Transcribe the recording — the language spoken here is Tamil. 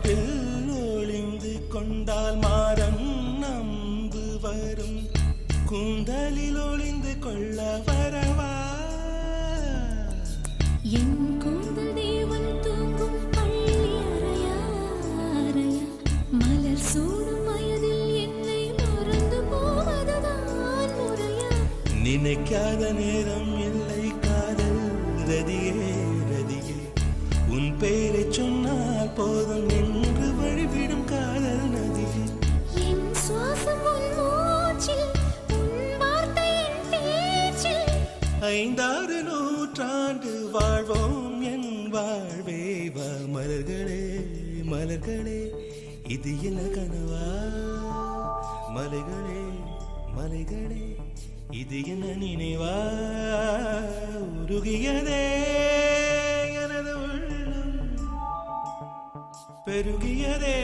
காட்டில் ஒளிந்து கொண்டால் மாறம் நம்பு வரும் கூந்தலில் ஒளிந்து கொள்ள வரவா என் கூந்தல் தேவன் தூங்கும் பள்ளி அறையா அறையா மலர் சூடும் வயதில் என்னை மறந்து போவதுதான் முறையா நினைக்காத நேரம் இல்லை காதல் ரதியே ரதியே உன் பெயரை சொன்னால் போதும் என்று வழிவிடும் காதல் நதியே என் சுவாசம் உன் மூச்சில் உன் வார்த்தை என் பேச்சில் 5-6 நூற்றாண்டு வாழ்வோம் என் வாழ்வே வா மலர்களே மலர்களே இது என்ன கனவா மலைகளே மலைகளே இது என்ன நினைவா உருகியதே எனது உள்ளம் பெருகியதே